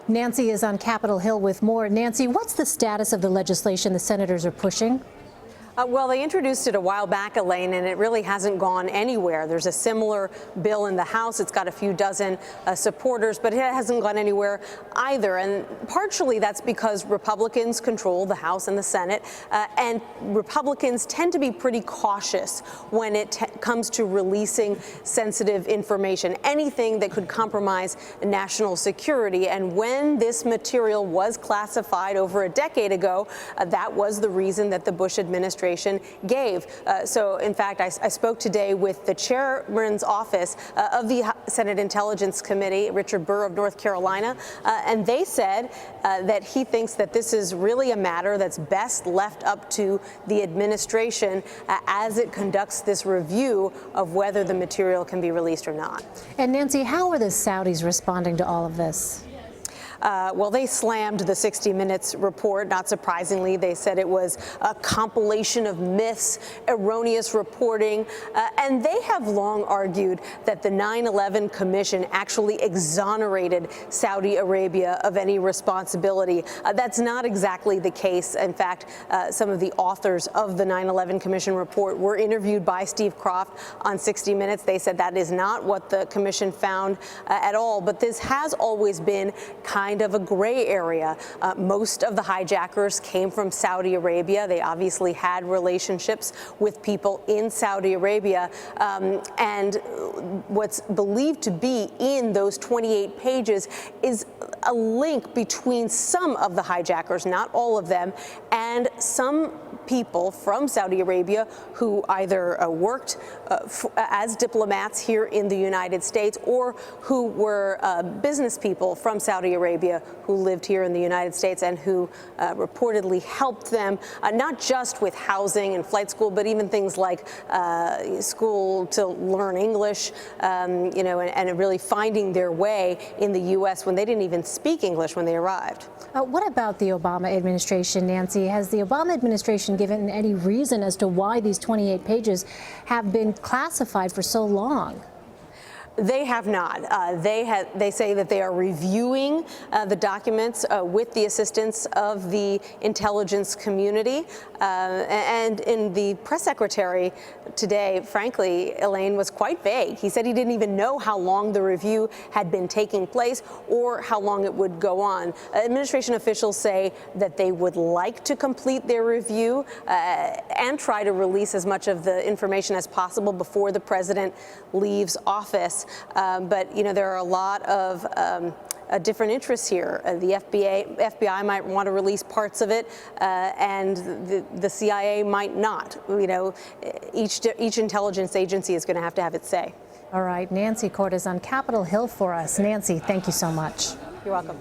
Nancy is on Capitol Hill with more. Nancy, what's the status of the legislation the senators are pushing? Well, they introduced it a while back, Elaine, and it really hasn't gone anywhere. There's a similar bill in the House. It's got a few dozen supporters, but it hasn't gone anywhere either. And partially that's because Republicans control the House and the Senate, and Republicans tend to be pretty cautious when it comes to releasing sensitive information, anything that could compromise national security. And when this material was classified over a decade ago, that was the reason that the Bush administration gave. So, in fact, I spoke today with the chairman's office of the Senate Intelligence Committee, Richard Burr of North Carolina, and they said that he thinks that this is really a matter that's best left up to the administration as it conducts this review of whether the material can be released or not. And Nancy, how are the Saudis responding to all of this? Well, they slammed the 60 Minutes report. Not surprisingly, they said it was a compilation of myths, erroneous reporting, and they have long argued that the 9/11 Commission actually exonerated Saudi Arabia of any responsibility. That's not exactly the case. In fact, some of the authors of the 9/11 Commission report were interviewed by Steve Kroft on 60 Minutes. They said that is not what the commission found at all, but this has always been kind of a gray area. Most of the hijackers came from Saudi Arabia. They obviously had relationships with people in Saudi Arabia. And what's believed to be in those 28 pages is a link between some of the hijackers, not all of them, and some people from Saudi Arabia who either worked as diplomats here in the United States or who were business people from Saudi Arabia who lived here in the United States and who reportedly helped them not just with housing and flight school, but even things like school to learn English, and really finding their way in the U.S. when they didn't even speak English when they arrived. What about the Obama administration, Nancy? Has the Obama administration given any reason as to why these 28 pages have been classified for so long? They have not. They say that they are reviewing the documents with the assistance of the intelligence community. And in the press secretary today, frankly, Elaine, was quite vague. He said he didn't even know how long the review had been taking place or how long it would go on. Administration officials say that they would like to complete their review and try to release as much of the information as possible before the president leaves office. But, there are a lot of different interests here. The FBI might want to release parts of it, and the CIA might not. Each intelligence agency is going to have its say. All right, Nancy Cordes on Capitol Hill for us. Nancy, thank you so much. You're welcome.